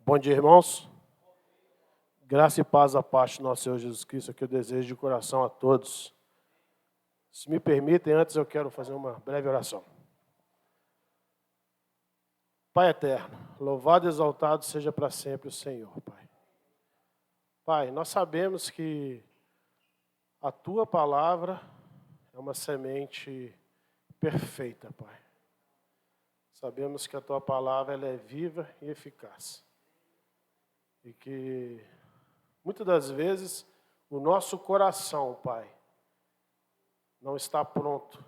Bom dia, irmãos. Graça e paz da parte do nosso Senhor Jesus Cristo, que eu desejo de coração a todos. Se me permitem, antes eu quero fazer uma breve oração. Pai eterno, louvado e exaltado seja para sempre o Senhor, Pai. Pai, nós sabemos que a Tua palavra é uma semente perfeita, Pai. Sabemos que a Tua palavra ela é viva e eficaz. E que muitas das vezes o nosso coração, Pai, não está pronto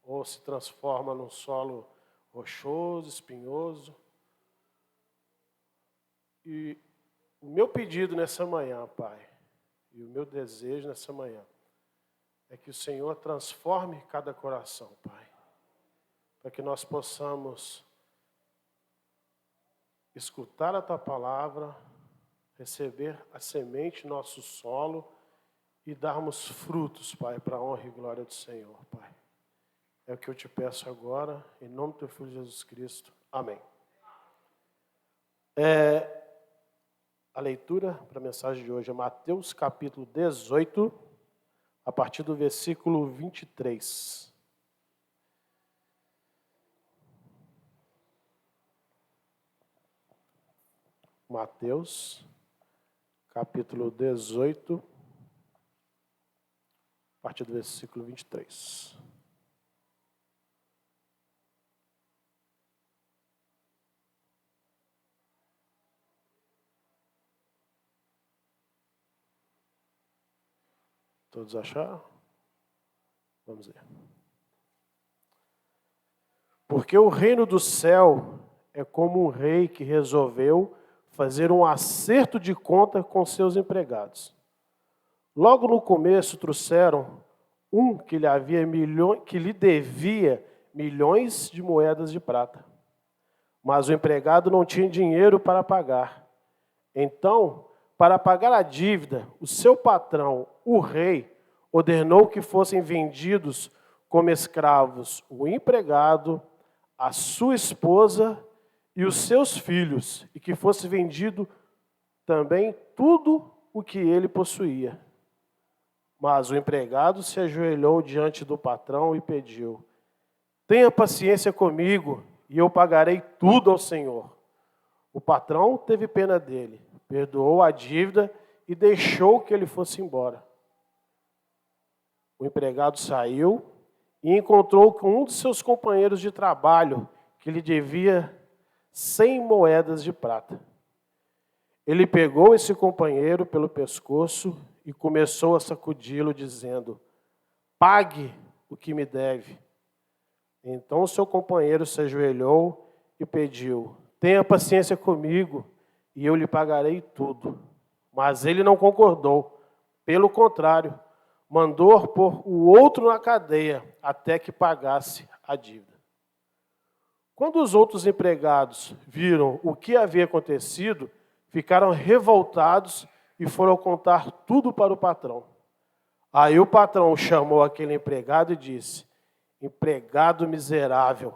ou se transforma num solo rochoso, espinhoso. E o meu pedido nessa manhã, Pai, e o meu desejo nessa manhã, é que o Senhor transforme cada coração, Pai, para que nós possamos escutar a Tua palavra, receber a semente no nosso solo e darmos frutos, Pai, para a honra e glória do Senhor, Pai. É o que eu te peço agora, em nome do Teu Filho Jesus Cristo. Amém. A leitura para a mensagem de hoje é Mateus capítulo 18, a partir do versículo 23. Mateus capítulo 18, a partir do versículo 23. Todos acharam? Vamos ver. Porque o reino do céu é como um rei que resolveu fazer um acerto de conta com seus empregados. Logo no começo trouxeram um que lhe devia milhões de moedas de prata. Mas o empregado não tinha dinheiro para pagar. Então, para pagar a dívida, o seu patrão, o rei, ordenou que fossem vendidos como escravos o empregado, a sua esposa e os seus filhos, e que fosse vendido também tudo o que ele possuía. Mas o empregado se ajoelhou diante do patrão e pediu: tenha paciência comigo e eu pagarei tudo ao Senhor. O patrão teve pena dele, perdoou a dívida e deixou que ele fosse embora. O empregado saiu e encontrou com um de seus companheiros de trabalho que lhe devia 100 moedas de prata. Ele pegou esse companheiro pelo pescoço e começou a sacudi-lo, dizendo: pague o que me deve. Então o seu companheiro se ajoelhou e pediu: tenha paciência comigo e eu lhe pagarei tudo. Mas ele não concordou. Pelo contrário, mandou pôr o outro na cadeia até que pagasse a dívida. Quando os outros empregados viram o que havia acontecido, ficaram revoltados e foram contar tudo para o patrão. Aí o patrão chamou aquele empregado e disse: empregado miserável,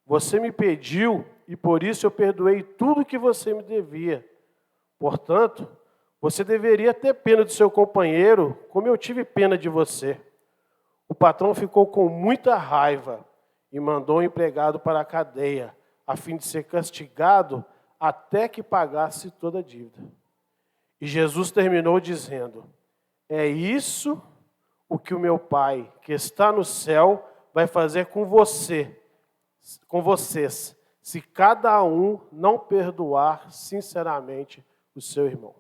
você me pediu e por isso eu perdoei tudo que você me devia. Portanto, você deveria ter pena do seu companheiro, como eu tive pena de você. O patrão ficou com muita raiva e mandou o empregado para a cadeia, a fim de ser castigado até que pagasse toda a dívida. E Jesus terminou dizendo: é isso o que o meu Pai, que está no céu, vai fazer com vocês, se cada um não perdoar sinceramente o seu irmão.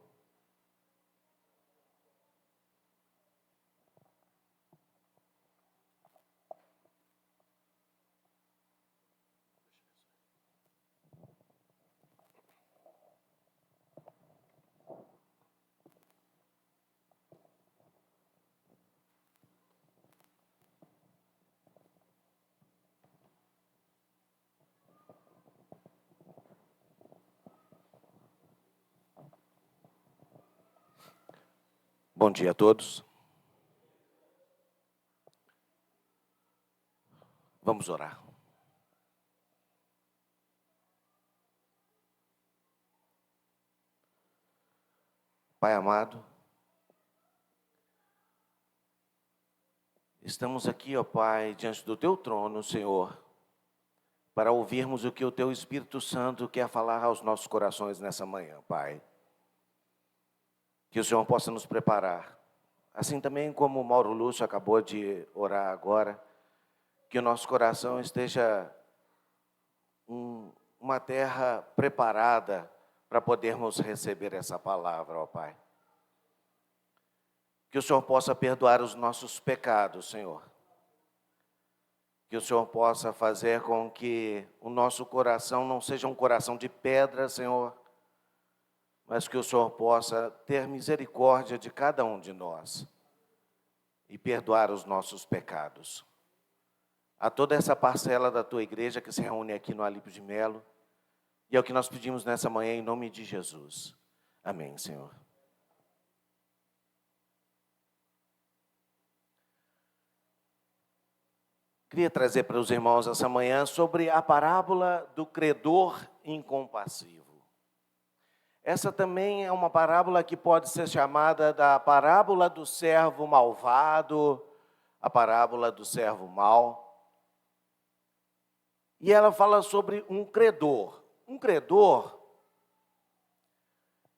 Bom dia a todos. Vamos orar. Pai amado, estamos aqui, ó Pai, diante do Teu trono, Senhor, para ouvirmos o que o Teu Espírito Santo quer falar aos nossos corações nessa manhã, Pai. Que o Senhor possa nos preparar, assim também como o Mauro Lúcio acabou de orar agora, que o nosso coração esteja uma terra preparada para podermos receber essa palavra, ó Pai. Que o Senhor possa perdoar os nossos pecados, Senhor. Que o Senhor possa fazer com que o nosso coração não seja um coração de pedra, Senhor, mas que o Senhor possa ter misericórdia de cada um de nós e perdoar os nossos pecados. A toda essa parcela da Tua igreja que se reúne aqui no Alípio de Melo, e é o que nós pedimos nessa manhã em nome de Jesus. Amém, Senhor. Queria trazer para os irmãos essa manhã sobre a parábola do credor incompassivo. Essa também é uma parábola que pode ser chamada da parábola do servo malvado, a parábola do servo mau. E ela fala sobre um credor. Um credor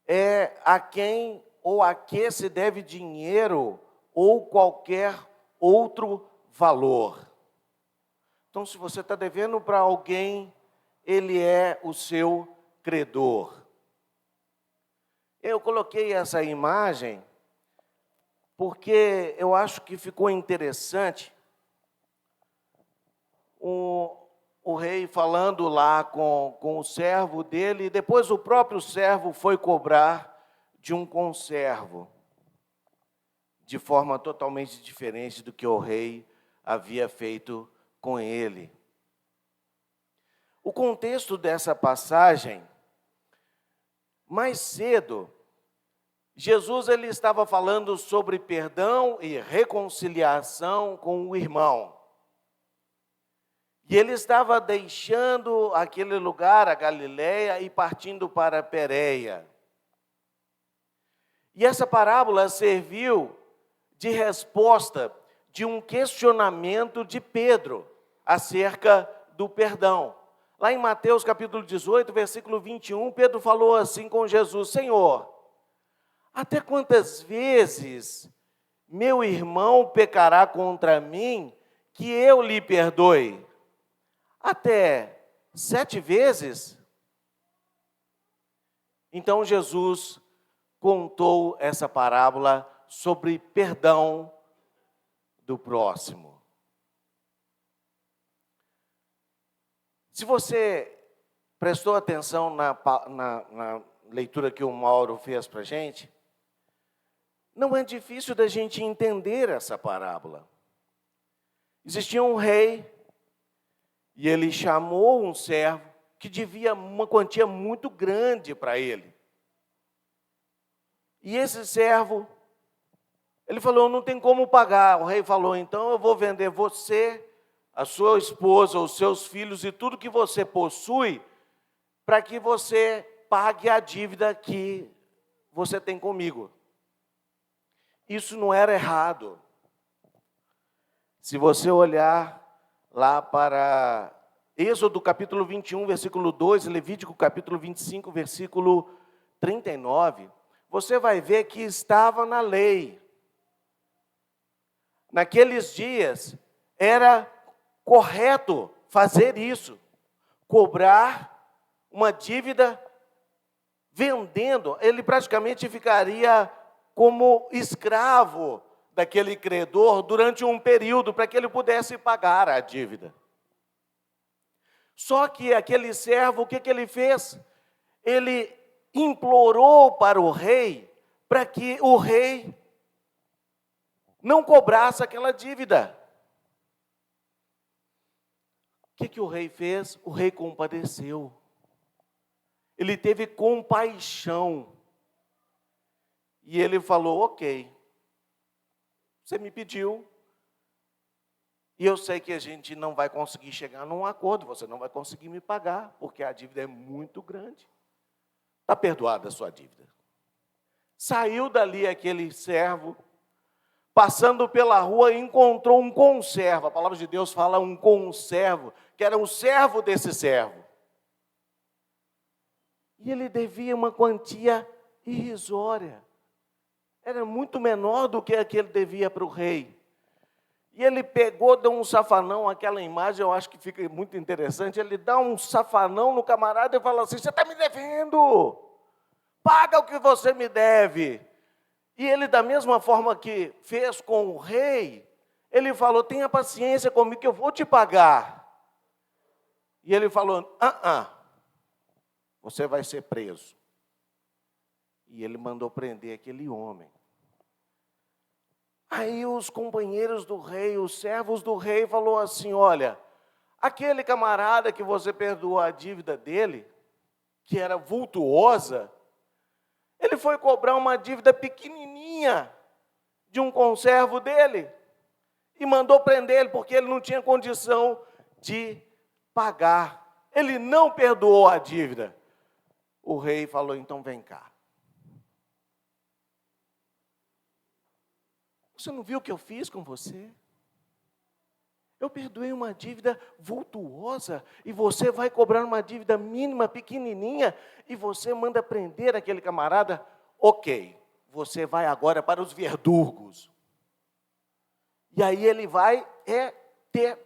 é a quem ou a que se deve dinheiro ou qualquer outro valor. Então, se você está devendo para alguém, ele é o seu credor. Eu coloquei essa imagem porque eu acho que ficou interessante o rei falando lá com o servo dele, e depois o próprio servo foi cobrar de um conservo, de forma totalmente diferente do que o rei havia feito com ele. O contexto dessa passagem, mais cedo, Jesus ele estava falando sobre perdão e reconciliação com o irmão. E ele estava deixando aquele lugar, a Galileia, e partindo para Pérea. E essa parábola serviu de resposta de um questionamento de Pedro acerca do perdão. Lá em Mateus capítulo 18, versículo 21, Pedro falou assim com Jesus: Senhor, até quantas vezes meu irmão pecará contra mim que eu lhe perdoe? Até 7 vezes? Então Jesus contou essa parábola sobre perdão do próximo. Se você prestou atenção na leitura que o Mauro fez para a gente, não é difícil da gente entender essa parábola. Existia um rei, e ele chamou um servo que devia uma quantia muito grande para ele. E esse servo, ele falou, não tem como pagar. O rei falou, então eu vou vender você, a sua esposa, os seus filhos e tudo que você possui, para que você pague a dívida que você tem comigo. Isso não era errado. Se você olhar lá para Êxodo capítulo 21, versículo 2, Levítico capítulo 25, versículo 39, você vai ver que estava na lei. Naqueles dias, era correto fazer isso, cobrar uma dívida vendendo. Ele praticamente ficaria como escravo daquele credor durante um período, para que ele pudesse pagar a dívida. Só que aquele servo, o que ele fez? Ele implorou para o rei, para que o rei não cobrasse aquela dívida. O que o rei fez? O rei compadeceu. Ele teve compaixão. E ele falou, ok, você me pediu, e eu sei que a gente não vai conseguir chegar num acordo, você não vai conseguir me pagar, porque a dívida é muito grande. Está perdoada a sua dívida. Saiu dali aquele servo, passando pela rua, encontrou um conservo. A palavra de Deus fala um conservo, que era um servo desse servo. E ele devia uma quantia irrisória. Era muito menor do que aquele devia para o rei. E ele pegou, deu um safanão, aquela imagem eu acho que fica muito interessante. Ele dá um safanão no camarada e fala assim: você está me devendo, paga o que você me deve. E ele, da mesma forma que fez com o rei, ele falou: tenha paciência comigo que eu vou te pagar. E ele falou: você vai ser preso. E ele mandou prender aquele homem. Aí os companheiros do rei, os servos do rei, falou assim: olha, aquele camarada que você perdoou a dívida dele, que era vultuosa, ele foi cobrar uma dívida pequenininha de um conservo dele e mandou prender ele porque ele não tinha condição de pagar. Ele não perdoou a dívida. O rei falou: então vem cá. Você não viu o que eu fiz com você? Eu perdoei uma dívida vultuosa e você vai cobrar uma dívida mínima, pequenininha, e você manda prender aquele camarada? Ok, você vai agora para os verdugos. E aí ele vai ter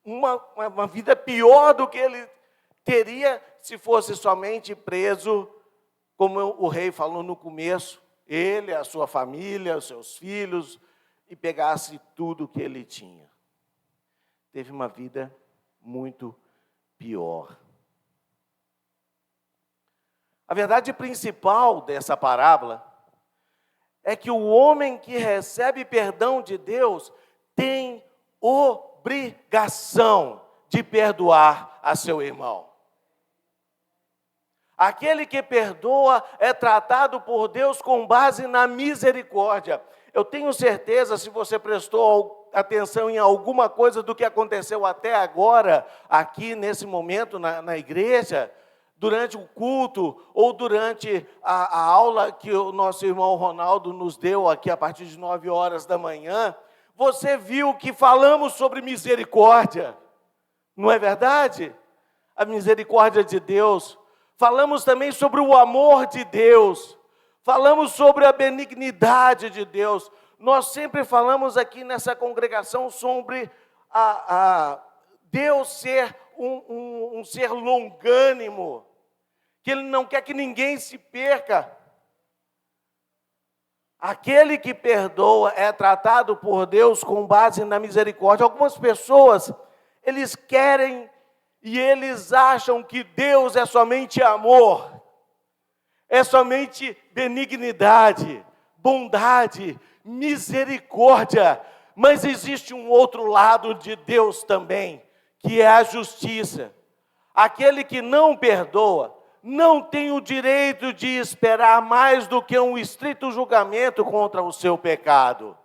uma vida pior do que ele teria se fosse somente preso, como o rei falou no começo, ele, a sua família, os seus filhos, e pegasse tudo que ele tinha. Teve uma vida muito pior. A verdade principal dessa parábola é que o homem que recebe perdão de Deus tem obrigação de perdoar a seu irmão. Aquele que perdoa é tratado por Deus com base na misericórdia. Eu tenho certeza, se você prestou atenção em alguma coisa do que aconteceu até agora, aqui nesse momento na igreja, durante o culto, ou durante a aula que o nosso irmão Ronaldo nos deu aqui a partir de 9 horas da manhã, você viu que falamos sobre misericórdia, não é verdade? A misericórdia de Deus. Falamos também sobre o amor de Deus. Falamos sobre a benignidade de Deus. Nós sempre falamos aqui nessa congregação sobre Deus ser um ser longânimo, que Ele não quer que ninguém se perca. Aquele que perdoa é tratado por Deus com base na misericórdia. Algumas pessoas, eles querem e eles acham que Deus é somente amor, é somente benignidade, bondade, misericórdia. Mas existe um outro lado de Deus também, que é a justiça. Aquele que não perdoa não tem o direito de esperar mais do que um estrito julgamento contra o seu pecado.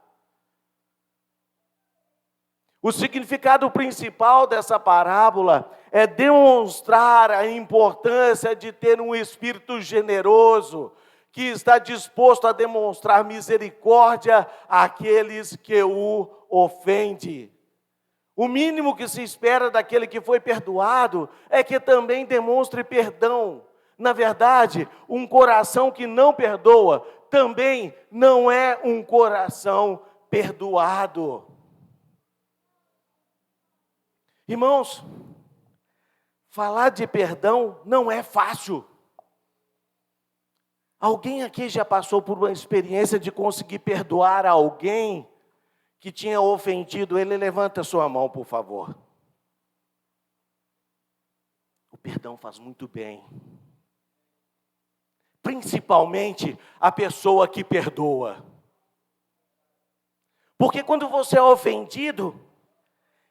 O significado principal dessa parábola é demonstrar a importância de ter um espírito generoso, que está disposto a demonstrar misericórdia àqueles que o ofendem. O mínimo que se espera daquele que foi perdoado é que também demonstre perdão. Na verdade, um coração que não perdoa também não é um coração perdoado. Irmãos, falar de perdão não é fácil. Alguém aqui já passou por uma experiência de conseguir perdoar alguém que tinha ofendido ele? Levanta a sua mão, por favor. O perdão faz muito bem. Principalmente a pessoa que perdoa. Porque quando você é ofendido,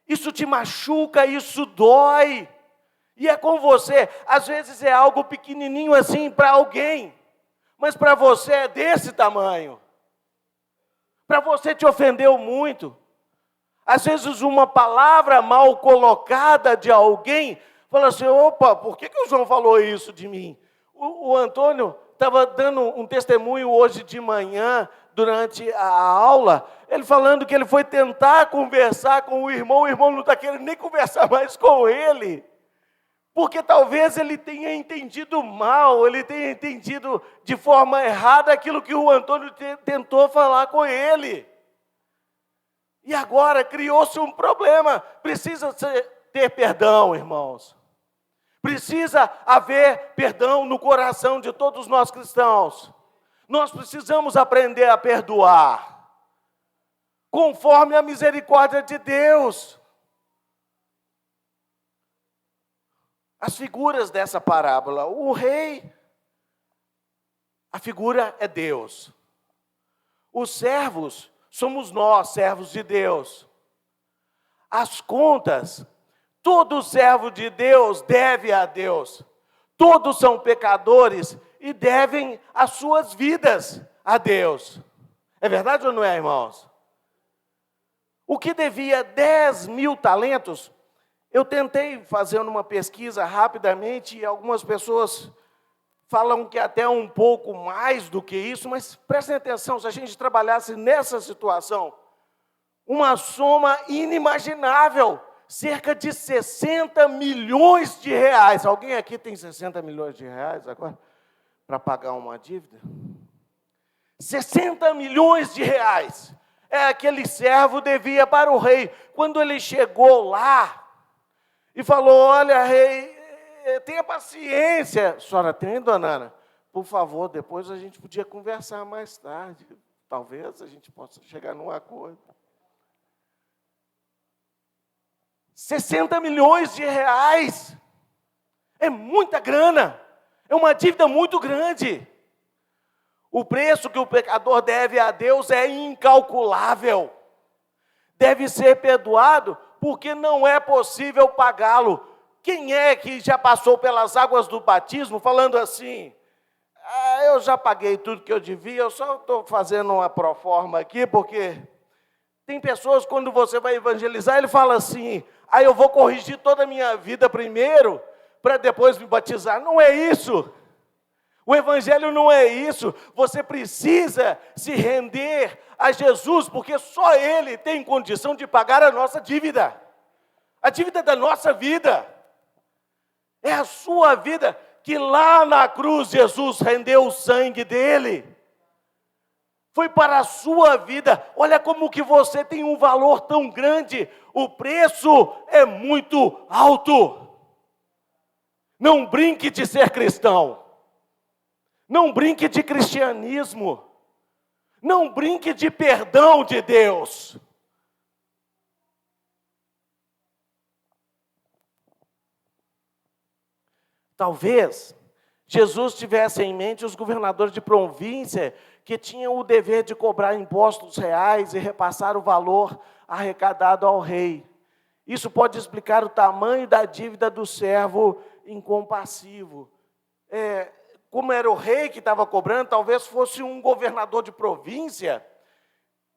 isso te machuca, isso dói. E é com você. Às vezes é algo pequenininho assim para alguém, mas para você é desse tamanho. Para você te ofendeu muito. Às vezes uma palavra mal colocada de alguém, fala assim: opa, por que o João falou isso de mim? O Antônio estava dando um testemunho hoje de manhã, durante a aula, ele falando que ele foi tentar conversar com o irmão não está querendo nem conversar mais com ele, porque talvez ele tenha entendido mal, ele tenha entendido de forma errada aquilo que o Antônio tentou falar com ele. E agora criou-se um problema. Precisa ter perdão, irmãos. Precisa haver perdão no coração de todos nós cristãos. Nós precisamos aprender a perdoar, conforme a misericórdia de Deus. As figuras dessa parábola, o rei, a figura é Deus. Os servos, somos nós, servos de Deus. As contas, todo servo de Deus deve a Deus. Todos são pecadores e devem as suas vidas a Deus. É verdade ou não é, irmãos? O que devia 10.000 talentos, eu tentei fazer uma pesquisa rapidamente e algumas pessoas falam que até um pouco mais do que isso, mas prestem atenção, se a gente trabalhasse nessa situação, uma soma inimaginável, cerca de 60 milhões de reais. Alguém aqui tem 60 milhões de reais agora para pagar uma dívida? 60 milhões de reais é aquele servo devia para o rei. Quando ele chegou lá e falou: olha, rei, tenha paciência. A senhora tem, dona Ana? Por favor, depois a gente podia conversar mais tarde. Talvez a gente possa chegar num acordo. 60 milhões de reais. É muita grana. É uma dívida muito grande. O preço que o pecador deve a Deus é incalculável. Deve ser perdoado porque não é possível pagá-lo. Quem é que já passou pelas águas do batismo falando assim: eu já paguei tudo que eu devia, eu só estou fazendo uma proforma aqui, porque tem pessoas, quando você vai evangelizar, ele fala assim: eu vou corrigir toda a minha vida primeiro, para depois me batizar. Não é isso. O evangelho não é isso. Você precisa se render a Jesus, porque só Ele tem condição de pagar a nossa dívida. A dívida da nossa vida. É a sua vida, que lá na cruz Jesus rendeu o sangue dele. Foi para a sua vida. Olha como que você tem um valor tão grande. O preço é muito alto. Não brinque de ser cristão. Não brinque de cristianismo. Não brinque de perdão de Deus. Talvez Jesus tivesse em mente os governadores de província que tinham o dever de cobrar impostos reais e repassar o valor arrecadado ao rei. Isso pode explicar o tamanho da dívida do servo incompassivo. Como era o rei que estava cobrando, talvez fosse um governador de província,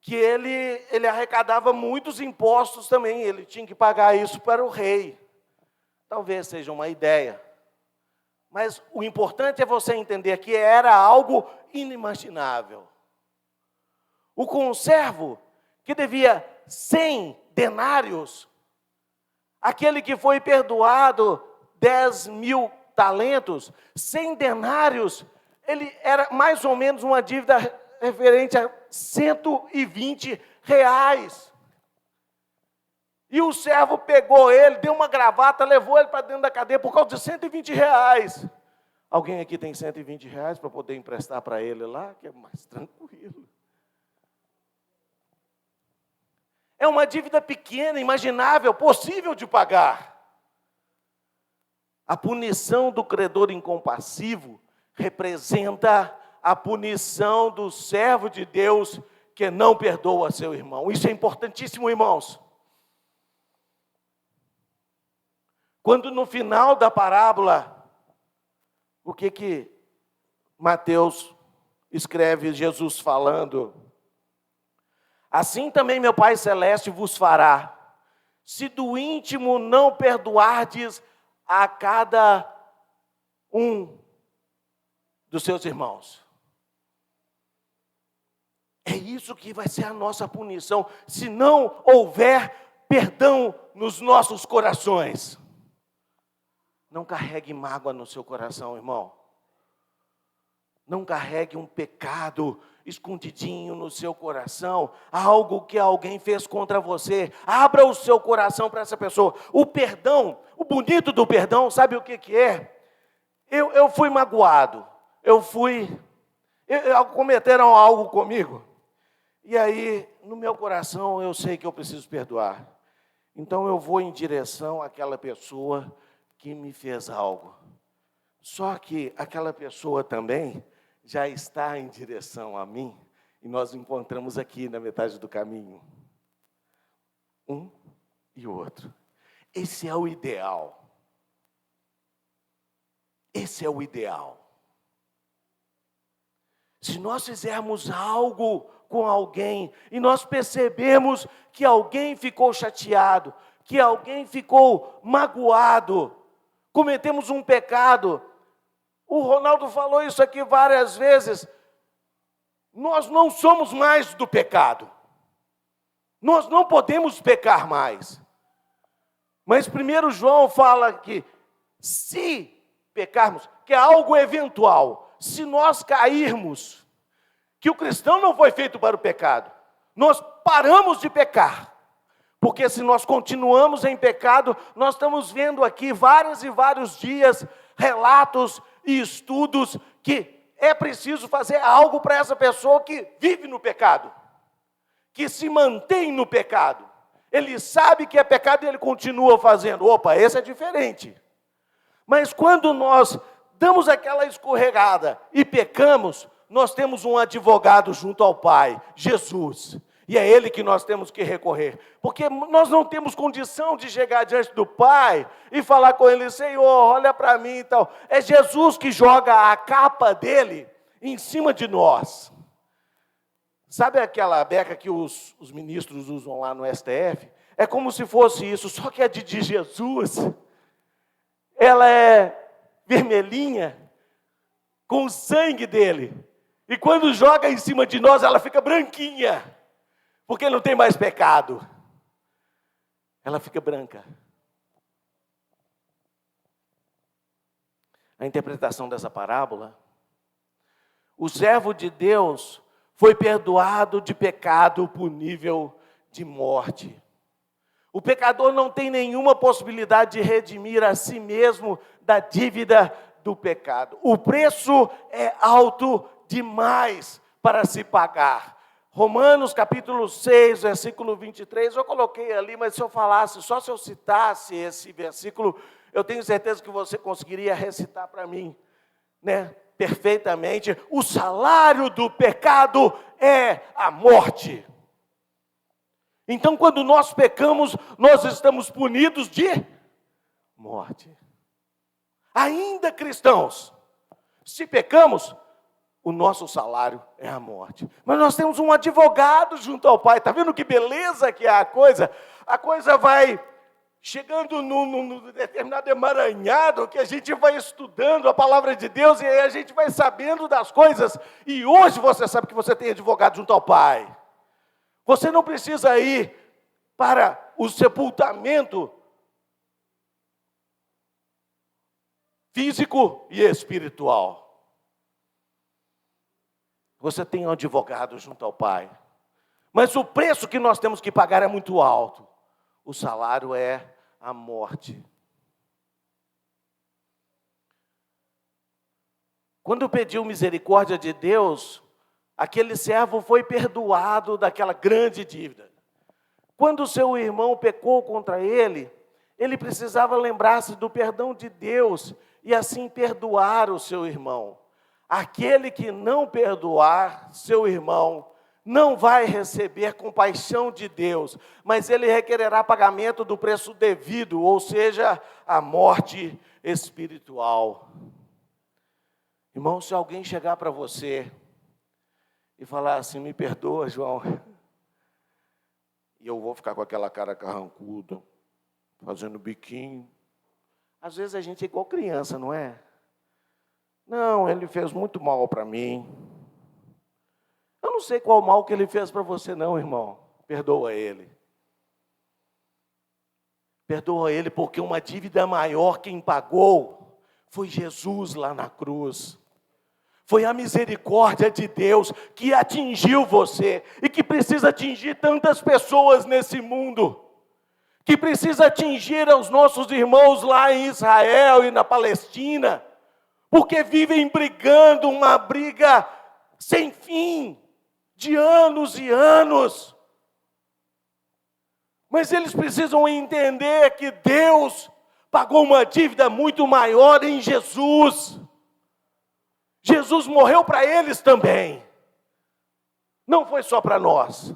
que ele arrecadava muitos impostos também, ele tinha que pagar isso para o rei. Talvez seja uma ideia. Mas o importante é você entender que era algo inimaginável. O conservo, que devia 100 denários, aquele que foi perdoado 10.000 talentos, 100 denários, ele era mais ou menos uma dívida referente a 120 reais. E o servo pegou ele, deu uma gravata, levou ele para dentro da cadeia por causa de 120 reais. Alguém aqui tem 120 reais para poder emprestar para ele lá, que é mais tranquilo. É uma dívida pequena, imaginável, possível de pagar. A punição do credor incompassivo representa a punição do servo de Deus que não perdoa seu irmão. Isso é importantíssimo, irmãos. Quando no final da parábola, o que Mateus escreve Jesus falando? Assim também meu Pai Celeste vos fará, se do íntimo não perdoardes a cada um dos seus irmãos. É isso que vai ser a nossa punição, se não houver perdão nos nossos corações. Não carregue mágoa no seu coração, irmão. Não carregue um pecado escondidinho no seu coração, algo que alguém fez contra você. Abra o seu coração para essa pessoa. O perdão, o bonito do perdão, sabe o que é? Eu fui magoado, cometeram algo comigo, e aí, no meu coração, eu sei que eu preciso perdoar. Então, eu vou em direção àquela pessoa que me fez algo. Só que aquela pessoa também já está em direção a mim, e nós nos encontramos aqui na metade do caminho. Um e o outro. Esse é o ideal. Esse é o ideal. Se nós fizermos algo com alguém e nós percebemos que alguém ficou chateado, que alguém ficou magoado, cometemos um pecado. O Ronaldo falou isso aqui várias vezes. Nós não somos mais do pecado. Nós não podemos pecar mais. Mas 1 João fala que se pecarmos, que é algo eventual, se nós cairmos, que o cristão não foi feito para o pecado, nós paramos de pecar, porque se nós continuamos em pecado, nós estamos vendo aqui vários e vários dias, relatos e estudos, que é preciso fazer algo para essa pessoa que vive no pecado, que se mantém no pecado, ele sabe que é pecado e ele continua fazendo. Opa, esse é diferente. Mas quando nós damos aquela escorregada e pecamos, nós temos um advogado junto ao Pai, Jesus. E é Ele que nós temos que recorrer. Porque nós não temos condição de chegar diante do Pai e falar com Ele, Senhor, olha para mim e tal. É Jesus que joga a capa dele em cima de nós. Sabe aquela beca que os ministros usam lá no STF? É como se fosse isso, só que é de Jesus. Ela é vermelhinha, com o sangue dele. E quando joga em cima de nós, ela fica branquinha, porque não tem mais pecado. Ela fica branca. A interpretação dessa parábola, o servo de Deus foi perdoado de pecado punível de morte. O pecador não tem nenhuma possibilidade de redimir a si mesmo da dívida do pecado. O preço é alto demais para se pagar. Romanos capítulo 6, versículo 23, eu coloquei ali, mas se eu falasse, só se eu citasse esse versículo, eu tenho certeza que você conseguiria recitar para mim, né, perfeitamente. O salário do pecado é a morte. Então, quando nós pecamos, nós estamos punidos de morte. Ainda cristãos, se pecamos, o nosso salário é a morte. Mas nós temos um advogado junto ao Pai. Está vendo que beleza que é a coisa? A coisa vai chegando num determinado emaranhado, que a gente vai estudando a palavra de Deus, e aí a gente vai sabendo das coisas. E hoje você sabe que você tem advogado junto ao Pai. Você não precisa ir para o sepultamento físico e espiritual. Você tem um advogado junto ao Pai. Mas o preço que nós temos que pagar é muito alto. O salário é a morte. Quando pediu misericórdia de Deus, aquele servo foi perdoado daquela grande dívida. Quando o seu irmão pecou contra ele, ele precisava lembrar-se do perdão de Deus e assim perdoar o seu irmão. Aquele que não perdoar seu irmão não vai receber compaixão de Deus, mas ele requererá pagamento do preço devido, ou seja, a morte espiritual. Irmão, se alguém chegar para você e falar assim, me perdoa, João, e eu vou ficar com aquela cara carrancuda, fazendo biquinho. Às vezes a gente é igual criança, não é? Não, ele fez muito mal para mim. Eu não sei qual mal que ele fez para você não, irmão. Perdoa ele. Perdoa ele, porque uma dívida maior quem pagou foi Jesus lá na cruz. Foi a misericórdia de Deus que atingiu você e que precisa atingir tantas pessoas nesse mundo. Que precisa atingir aos nossos irmãos lá em Israel e na Palestina. Porque vivem brigando uma briga sem fim, de anos e anos. Mas eles precisam entender que Deus pagou uma dívida muito maior em Jesus. Jesus morreu para eles também. Não foi só para nós.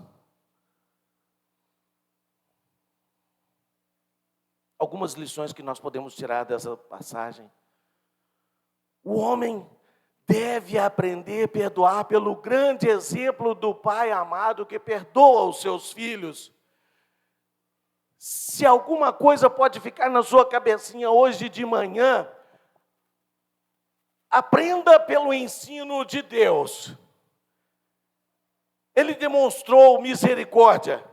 Algumas lições que nós podemos tirar dessa passagem. O homem deve aprender a perdoar pelo grande exemplo do Pai amado que perdoa os seus filhos. Se alguma coisa pode ficar na sua cabecinha hoje de manhã, aprenda pelo ensino de Deus. Ele demonstrou misericórdia,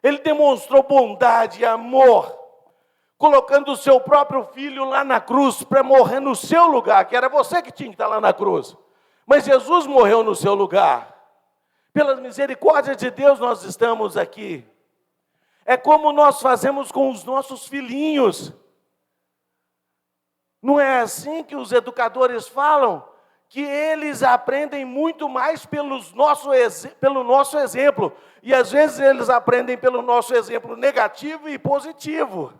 ele demonstrou bondade e amor, colocando o seu próprio filho lá na cruz para morrer no seu lugar, que era você que tinha que estar lá na cruz. Mas Jesus morreu no seu lugar. Pela misericórdia de Deus nós estamos aqui. É como nós fazemos com os nossos filhinhos. Não é assim que os educadores falam? Que eles aprendem muito mais pelo nosso exemplo. E às vezes eles aprendem pelo nosso exemplo negativo e positivo.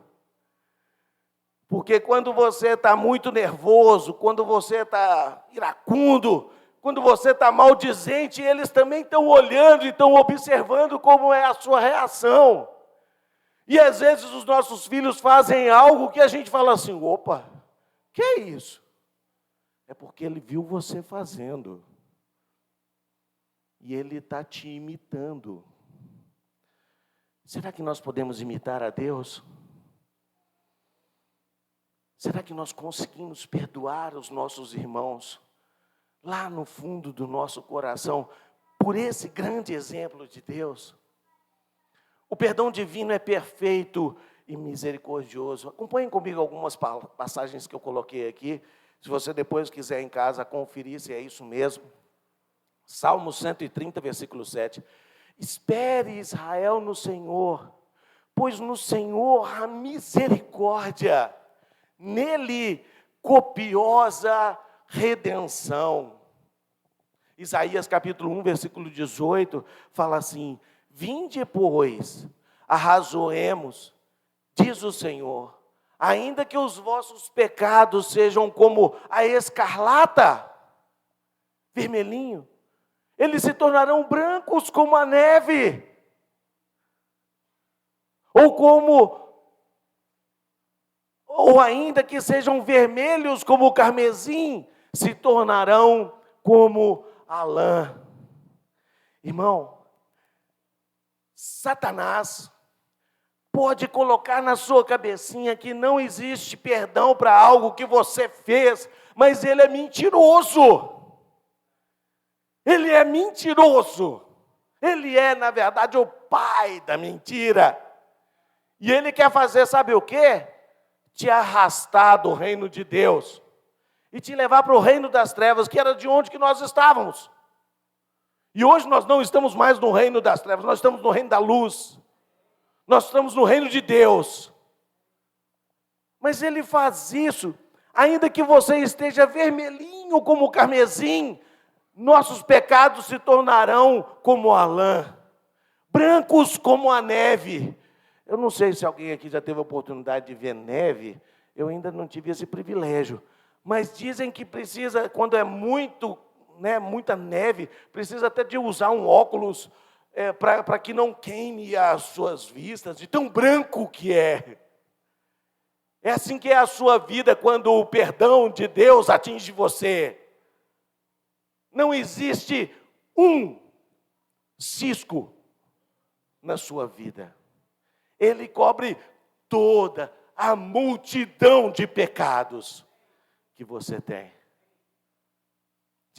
Porque quando você está muito nervoso, quando você está iracundo, quando você está maldizente, eles também estão olhando e estão observando como é a sua reação. E às vezes os nossos filhos fazem algo que a gente fala assim, opa, que é isso? É porque ele viu você fazendo. E ele está te imitando. Será que nós podemos imitar a Deus? Será que nós conseguimos perdoar os nossos irmãos, lá no fundo do nosso coração, por esse grande exemplo de Deus? O perdão divino é perfeito e misericordioso. Acompanhem comigo algumas passagens que eu coloquei aqui, se você depois quiser em casa conferir se é isso mesmo. Salmo 130, versículo 7. Espere, Israel, no Senhor, pois no Senhor há misericórdia, nele copiosa redenção. Isaías capítulo 1, versículo 18, fala assim, vinde, pois, arrazoemos, diz o Senhor, ainda que os vossos pecados sejam como a escarlata, vermelhinho, eles se tornarão brancos como a neve, ou ainda que sejam vermelhos como o carmesim, se tornarão como a lã. Irmão, Satanás pode colocar na sua cabecinha que não existe perdão para algo que você fez, mas ele é mentiroso. Ele é mentiroso. Ele é, na verdade, o pai da mentira. E ele quer fazer, sabe o quê? Te arrastar do reino de Deus e te levar para o reino das trevas, que era de onde que nós estávamos. E hoje nós não estamos mais no reino das trevas, nós estamos no reino da luz. Nós estamos no reino de Deus. Mas ele faz isso, ainda que você esteja vermelhinho como o carmesim, nossos pecados se tornarão como a lã, brancos como a neve. Eu não sei se alguém aqui já teve a oportunidade de ver neve, eu ainda não tive esse privilégio. Mas dizem que precisa, quando é muita neve, precisa até de usar um óculos para que não queime as suas vistas, de tão branco que é. É assim que é a sua vida quando o perdão de Deus atinge você. Não existe um cisco na sua vida. Ele cobre toda a multidão de pecados que você tem.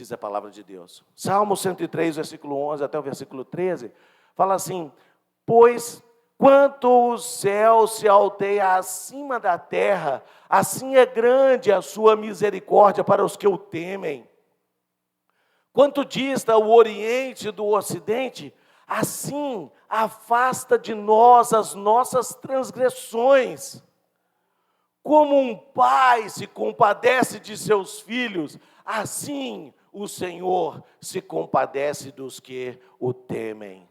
diz a palavra de Deus. Salmo 103, versículo 11 até o versículo 13, fala assim: pois quanto o céu se alteia acima da terra, assim é grande a sua misericórdia para os que o temem. Quanto dista o Oriente do Ocidente, assim afasta de nós as nossas transgressões. Como um pai se compadece de seus filhos, assim o Senhor se compadece dos que o temem.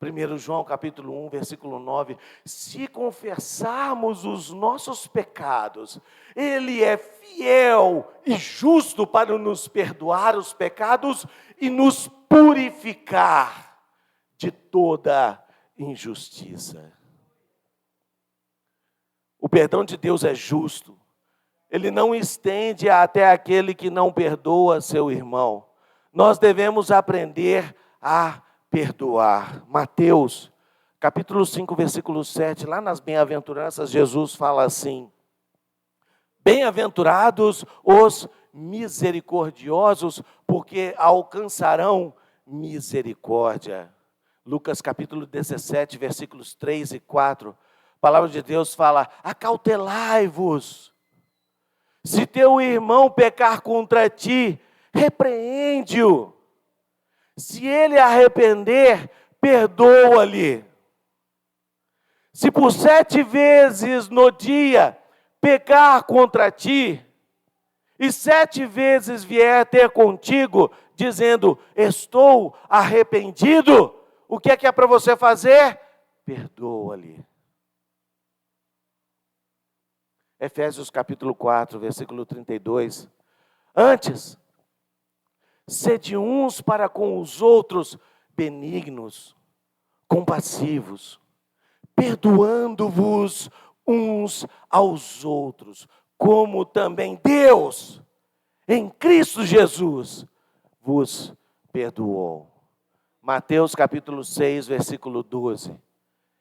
1 João capítulo 1, versículo 9, se confessarmos os nossos pecados, Ele é fiel e justo para nos perdoar os pecados e nos purificar de toda injustiça. O perdão de Deus é justo. Ele não estende até aquele que não perdoa seu irmão. Nós devemos aprender a perdoar. Mateus, capítulo 5, versículo 7, lá nas bem-aventuranças, Jesus fala assim: bem-aventurados os misericordiosos, porque alcançarão misericórdia. Lucas capítulo 17, versículos 3 e 4, a palavra de Deus fala: acautelai-vos. Se teu irmão pecar contra ti, repreende-o. Se ele arrepender, perdoa-lhe. Se por 7 vezes no dia pecar contra ti, e 7 vezes vier ter contigo, dizendo, estou arrependido, o que é para você fazer? Perdoa-lhe. Efésios capítulo 4, versículo 32. Antes, sede uns para com os outros benignos, compassivos, perdoando-vos uns aos outros, como também Deus, em Cristo Jesus, vos perdoou. Mateus capítulo 6, versículo 12.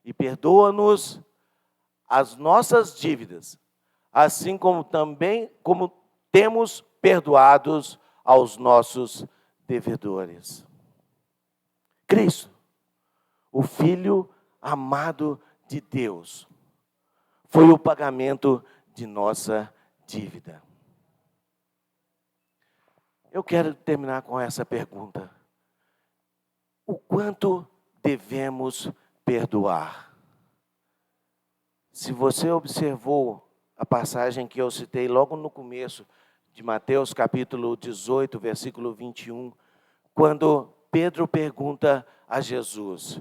E perdoa-nos as nossas dívidas, assim como temos perdoados aos nossos devedores. Cristo, o Filho amado de Deus, foi o pagamento de nossa dívida. Eu quero terminar com essa pergunta: o quanto devemos perdoar? Se você observou a passagem que eu citei logo no começo, de Mateus capítulo 18, versículo 21, quando Pedro pergunta a Jesus: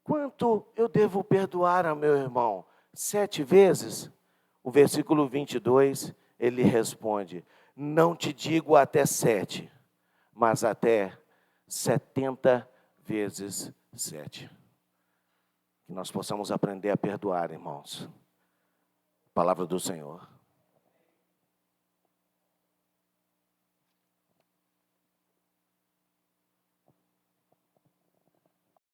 quanto eu devo perdoar ao meu irmão? 7 vezes? O versículo 22, ele responde: não te digo até 7, mas até 70 vezes 7. Que nós possamos aprender a perdoar, irmãos. Palavra do Senhor.